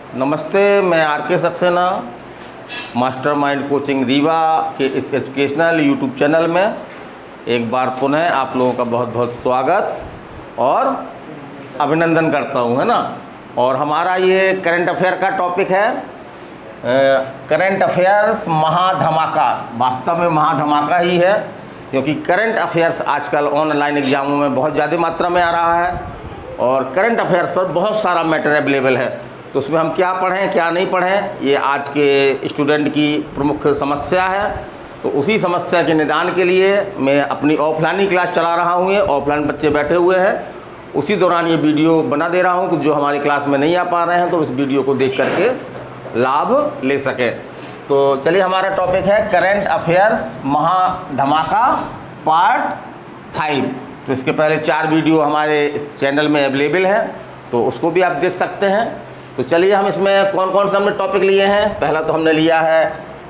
नमस्ते, मैं आर के सक्सेना मास्टरमाइंड कोचिंग रीवा के इस एजुकेशनल यूट्यूब चैनल में एक बार पुनः आप लोगों का बहुत बहुत स्वागत और अभिनंदन करता हूं, है ना। और हमारा ये करंट अफेयर का टॉपिक है करंट अफेयर्स महाधमाका। वास्तव में महाधमाका ही है, क्योंकि करंट अफेयर्स आजकल ऑनलाइन एग्जामों में बहुत ज़्यादा मात्रा में आ रहा है और करंट अफेयर्स पर बहुत सारा मैटर अवेलेबल है। तो उसमें हम क्या पढ़ें क्या नहीं पढ़ें, ये आज के स्टूडेंट की प्रमुख समस्या है। तो उसी समस्या के निदान के लिए मैं अपनी ऑफलाइन ही क्लास चला रहा हूँ। ये ऑफलाइन बच्चे बैठे हुए हैं, उसी दौरान ये वीडियो बना दे रहा हूँ कि जो हमारी क्लास में नहीं आ पा रहे हैं तो इस वीडियो को देख करके लाभ ले सकें। तो चलिए, हमारा टॉपिक है करंट अफेयर्स महाधमाका पार्ट 5। तो इसके पहले 4 वीडियो हमारे चैनल में अवेलेबल हैं, तो उसको भी आप देख सकते हैं। तो चलिए, हम इसमें कौन कौन सा हमने टॉपिक लिए हैं। पहला तो हमने लिया है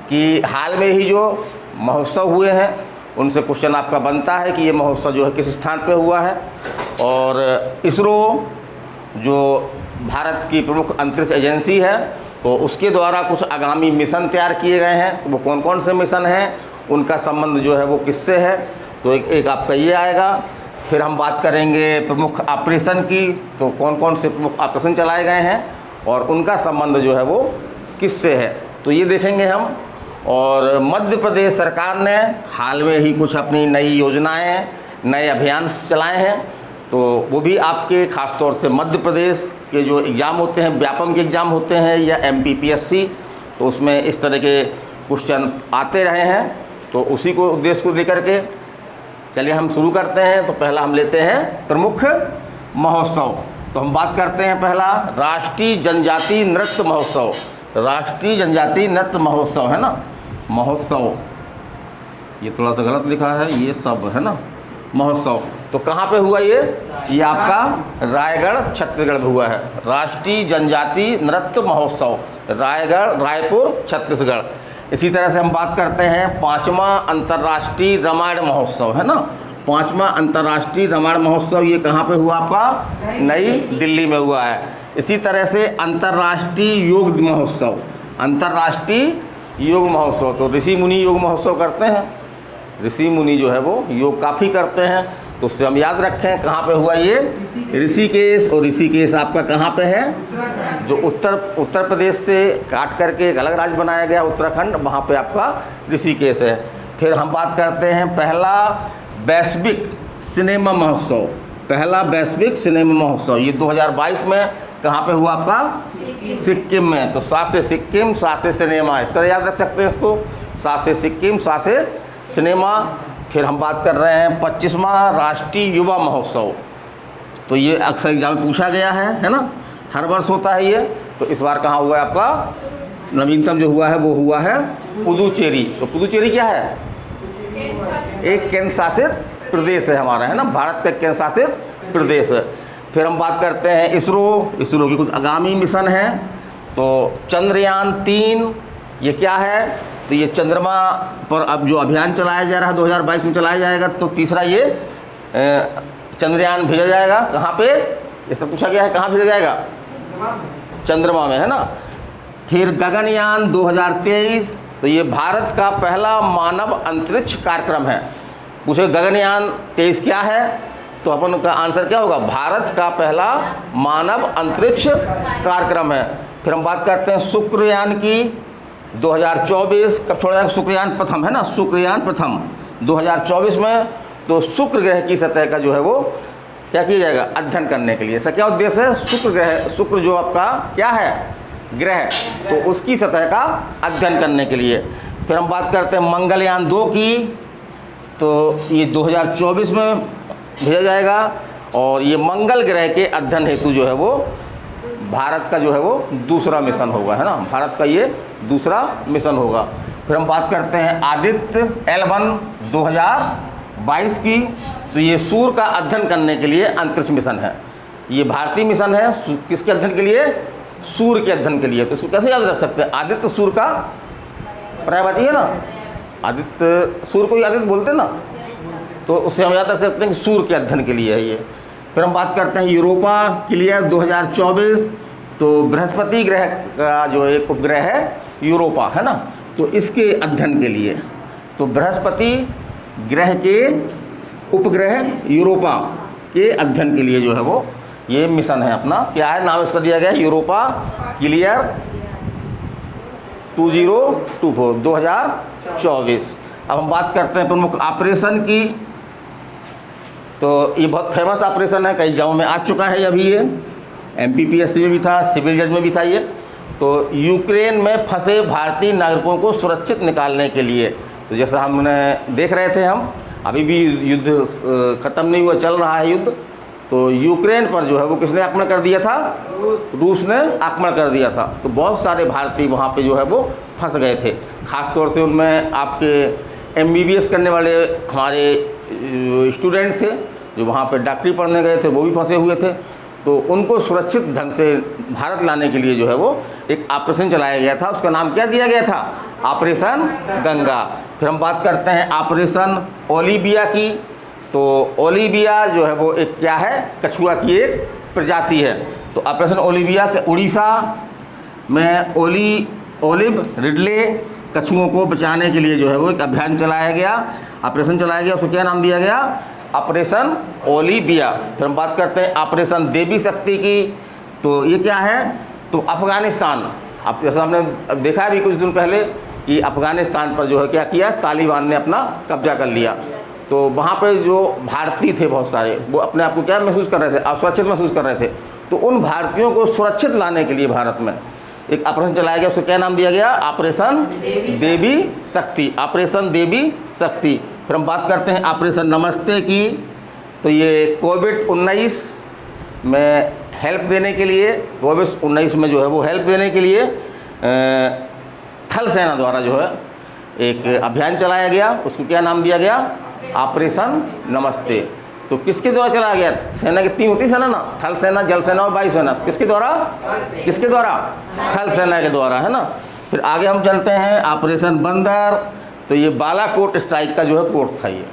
कि हाल में ही जो महोत्सव हुए हैं उनसे क्वेश्चन आपका बनता है कि ये महोत्सव जो है किस स्थान पे हुआ है। और इसरो जो भारत की प्रमुख अंतरिक्ष एजेंसी है, तो उसके द्वारा कुछ आगामी मिशन तैयार किए गए हैं। तो वो कौन कौन से मिशन हैं, उनका संबंध जो है वो किससे है, तो एक आपका ये आएगा। फिर हम बात करेंगे प्रमुख ऑपरेशन की, तो कौन कौन से प्रमुख ऑपरेशन चलाए गए हैं और उनका संबंध जो है वो किससे है, तो ये देखेंगे हम। और मध्य प्रदेश सरकार ने हाल में ही कुछ अपनी नई योजनाएं, नए अभियान चलाए हैं, तो वो भी आपके ख़ास तौर से मध्य प्रदेश के जो एग्ज़ाम होते हैं, व्यापम के एग्ज़ाम होते हैं या MPPSC, तो उसमें इस तरह के क्वेश्चन आते रहे हैं। तो उसी को उद्देश्य को लेकर के चलिए हम शुरू करते हैं। तो पहला हम लेते हैं प्रमुख महोत्सव। तो हम बात करते हैं पहला राष्ट्रीय जनजाति नृत्य महोत्सव। राष्ट्रीय जनजाति नृत्य महोत्सव है ना, महोत्सव, ये थोड़ा सा गलत लिखा है, ये सब है ना महोत्सव। तो कहाँ पे हुआ ये आपका रायगढ़ छत्तीसगढ़ में हुआ है। राष्ट्रीय जनजाति नृत्य महोत्सव रायपुर छत्तीसगढ़। इसी तरह से हम बात करते हैं 5वां अंतर्राष्ट्रीय रामायण महोत्सव, है ना। 5वां अंतर्राष्ट्रीय रामायण महोत्सव ये कहाँ पे हुआ आपका, नई दिल्ली में हुआ है। इसी तरह से अंतर्राष्ट्रीय योग महोत्सव, अंतर्राष्ट्रीय योग महोत्सव, तो ऋषि मुनि योग महोत्सव करते हैं। ऋषि मुनि जो है वो योग काफ़ी करते हैं, तो उससे हम याद रखें कहाँ पे हुआ ये, ऋषिकेश। और ऋषिकेश आपका कहाँ पे है, जो उत्तर प्रदेश से काट करके एक अलग राज्य बनाया गया उत्तराखंड, वहाँ पे आपका ऋषिकेश है। फिर हम बात करते हैं पहला वैश्विक सिनेमा महोत्सव। पहला वैश्विक सिनेमा महोत्सव ये 2022 में कहाँ पे हुआ आपका, सिक्किम में। तो सा से सिक्किम, सा से सिनेमा, इस तरह याद रख सकते हैं इसको, सा से सिक्किम, सा से सिनेमा। फिर हम बात कर रहे हैं 25वां राष्ट्रीय युवा महोत्सव। तो ये अक्सर एग्जाम में पूछा गया है ना, हर वर्ष होता है ये। तो इस बार कहाँ हुआ है आपका, नवीनतम जो हुआ है वो हुआ है पुदुचेरी। तो पुदुचेरी क्या है, एक केंद्र शासित प्रदेश है हमारा, है ना, भारत का केंद्र शासित प्रदेश है। फिर हम बात करते हैं इसरो की कुछ आगामी मिशन हैं। तो चंद्रयान 3 ये क्या है, तो ये चंद्रमा पर अब जो अभियान चलाया जा रहा है 2022 में चलाया जाएगा। तो तीसरा ये चंद्रयान भेजा जाएगा कहाँ पे, इससे पूछा गया है कहाँ भेजा जाएगा, चंद्रमा में, है ना। फिर गगनयान 2023, तो ये भारत का पहला मानव अंतरिक्ष कार्यक्रम है। पूछे गगनयान 23 क्या है, तो अपन का आंसर क्या होगा, भारत का पहला मानव अंतरिक्ष कार्यक्रम है। फिर हम बात करते हैं शुक्रयान की, 2024 कब छोड़ा जाएगा, शुक्रयान प्रथम, है ना, शुक्रयान प्रथम 2024 में। तो शुक्र ग्रह की सतह का जो है वो क्या किया जाएगा, अध्ययन करने के लिए। ऐसा क्या उद्देश्य है, शुक्र ग्रह, शुक्र जो आपका क्या है ग्रह, तो उसकी सतह का अध्ययन करने के लिए। फिर हम बात करते हैं मंगलयान 2 की, तो ये 2024 में भेजा जाएगा और ये मंगल ग्रह के अध्ययन हेतु जो है वो भारत का जो है वो दूसरा मिशन होगा, है ना, भारत का ये दूसरा मिशन होगा। फिर हम बात करते हैं आदित्य L1 2022 की, तो ये सूर्य का अध्ययन करने के लिए अंतरिक्ष मिशन है। ये भारतीय मिशन है, किसके अध्ययन के लिए, सूर्य के अध्ययन के लिए। तो इसको कैसे याद रख सकते हैं, आदित्य सूर्य का पर्यायवाची है ना, आदित्य सूर्य को ही आदित्य बोलते हैं ना, तो उससे हम याद रख सकते हैं कि सूर्य के अध्ययन के लिए है ये। फिर हम बात करते हैं यूरोपा क्लियर 2024 तो बृहस्पति ग्रह का जो एक उपग्रह है यूरोपा, है ना, तो इसके अध्ययन के लिए, तो बृहस्पति ग्रह के उपग्रह यूरोपा के अध्ययन के लिए जो है वो ये मिशन है अपना। क्या है नाम इसका दिया गया है? Europa clear 2024। अब हम बात करते हैं प्रमुख ऑपरेशन की। तो ये बहुत फेमस ऑपरेशन है, कई एग्जामों में आ चुका है अभी ये, MPPSC में भी था, सिविल जज में भी था ये। तो यूक्रेन में फंसे भारतीय नागरिकों को सुरक्षित निकालने के लिए, तो जैसा हमने देख रहे थे, हम अभी भी युद्ध ख़त्म नहीं हुआ, चल रहा है युद्ध। तो यूक्रेन पर जो है वो किसने आक्रमण कर दिया था? रूस ने आक्रमण कर दिया था। तो बहुत सारे भारतीय वहाँ पे जो है वो फंस गए थे। ख़ास तौर से उनमें आपके MBBS करने वाले हमारे स्टूडेंट थे जो वहाँ पे डॉक्टरी पढ़ने गए थे, वो भी फंसे हुए थे। तो उनको सुरक्षित ढंग से भारत लाने के लिए जो है वो एक ऑपरेशन चलाया गया था। उसका नाम क्या दिया गया था? ऑपरेशन गंगा। फिर हम बात करते हैं ऑपरेशन ओलिविया की। तो ओलिविया जो है वो एक क्या है? कछुआ की एक प्रजाति है। तो ऑपरेशन ओलिविया के उड़ीसा में ओलिव रिडले कछुओं को बचाने के लिए जो है वो एक अभियान चलाया गया, ऑपरेशन चलाया गया। उसको क्या नाम दिया गया? Operation Olivia. फिर हम बात करते हैं ऑपरेशन देवी शक्ति की। तो ये क्या है? तो अफ़गानिस्तान, अब जैसा हमने देखा है अभी कुछ दिन पहले कि अफ़गानिस्तान पर जो है क्या किया? तालिबान ने अपना कब्जा कर लिया। तो वहाँ पे जो भारतीय थे बहुत सारे, वो अपने आप को क्या महसूस कर रहे थे? असुरक्षित महसूस कर रहे थे। तो उन भारतीयों को सुरक्षित लाने के लिए भारत में एक ऑपरेशन चलाया गया। उसको क्या नाम दिया गया? ऑपरेशन देवी शक्ति। ऑपरेशन देवी शक्ति। फिर हम बात करते हैं ऑपरेशन नमस्ते की। तो ये कोविड-19 में हेल्प देने के लिए, कोविड-19 में जो है वो हेल्प देने के लिए थल सेना द्वारा जो है एक अभियान चलाया गया। उसको क्या नाम दिया गया? ऑपरेशन नमस्ते। तो किसके द्वारा चलाया गया? सेना की 3 होती सेना ना, थल सेना, जल सेना और वायु सेना। किसके द्वारा? किसके द्वारा? थल सेना के द्वारा, है ना। फिर आगे हम चलते हैं ऑपरेशन बंदर। तो ये बालाकोट स्ट्राइक का जो है कोट था। ये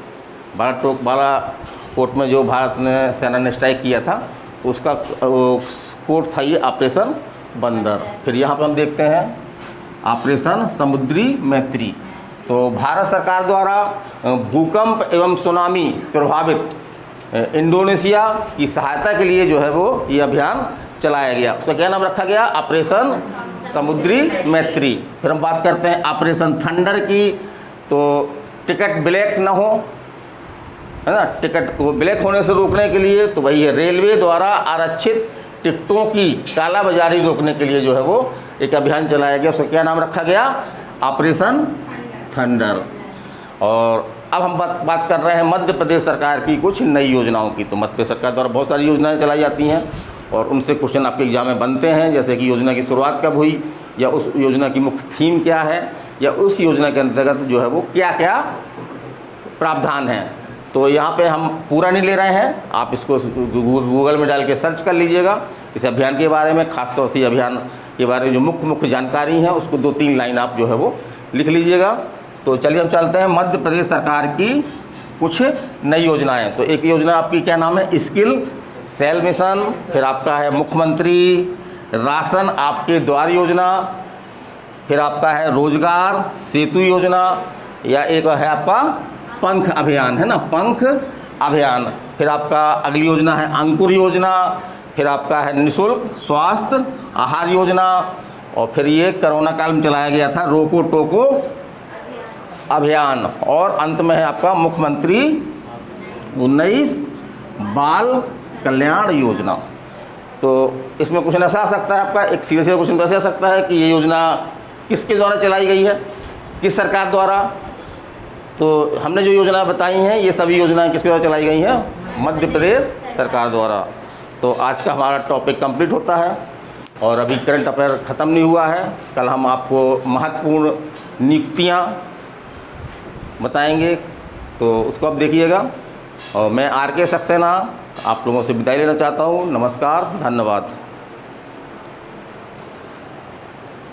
बालाकोट में जो भारत ने सेना ने स्ट्राइक किया था, तो उसका कोट था ये ऑपरेशन बंदर। फिर यहाँ पर हम देखते हैं ऑपरेशन समुद्री मैत्री। तो भारत सरकार द्वारा भूकंप एवं सुनामी प्रभावित इंडोनेशिया की सहायता के लिए जो है वो ये अभियान चलाया गया। उसका क्या नाम रखा गया? ऑपरेशन समुद्री मैत्री। फिर हम बात करते हैं ऑपरेशन थंडर की। तो टिकट ब्लैक ना हो, है ना, टिकट को ब्लैक होने से रोकने के लिए, तो वही है रेलवे द्वारा आरक्षित टिकटों की कालाबाजारी रोकने के लिए जो है वो एक अभियान चलाया गया। उसका क्या नाम रखा गया? Operation thunder. और अब हम बात कर रहे हैं मध्य प्रदेश सरकार की कुछ नई योजनाओं की। तो मध्य प्रदेश सरकार द्वारा बहुत सारी योजनाएं चलाई जाती हैं और उनसे क्वेश्चन आपके एग्जाम में बनते हैं, जैसे कि योजना की शुरुआत कब हुई, या उस योजना की मुख्य थीम क्या है, या उस योजना के अंतर्गत जो है वो क्या क्या प्रावधान हैं। तो यहाँ पे हम पूरा नहीं ले रहे हैं, आप इसको गूगल में डाल के सर्च कर लीजिएगा इस अभियान के बारे में। खासतौर से अभियान के बारे में जो मुख्य जानकारी है उसको 2-3 लाइन आप जो है वो लिख लीजिएगा। तो चलिए हम चलते हैं मध्य प्रदेश सरकार की कुछ नई योजनाएं। तो एक योजना आपकी क्या नाम है? Skill sale mission. फिर आपका है मुख्यमंत्री राशन आपके द्वार योजना। फिर आपका है रोजगार सेतु योजना, या एक है आपका पंख अभियान, है ना, पंख अभियान। फिर आपका अगली योजना है अंकुर योजना। फिर आपका है निःशुल्क स्वास्थ्य आहार योजना। और फिर ये कोरोना काल में चलाया गया था रोको टोको अभियान। और अंत में है आपका मुख्यमंत्री 19 बाल कल्याण योजना। तो इसमें क्वेश्चन ऐसा आ सकता है आपका, एक सीधे क्वेश्चन ऐसा आ सकता है कि ये योजना किसके द्वारा चलाई गई है, किस सरकार द्वारा। तो हमने जो योजना बताई हैं ये सभी योजनाएं किसके द्वारा चलाई गई हैं? मध्य प्रदेश सरकार द्वारा। तो आज का हमारा टॉपिक कंप्लीट होता है और अभी करंट अफेयर ख़त्म नहीं हुआ है। कल हम आपको महत्वपूर्ण नियुक्तियाँ बताएंगे, तो उसको आप देखिएगा। और मैं RK सक्सेना आप लोगों से विदाई लेना चाहता हूँ। नमस्कार, धन्यवाद।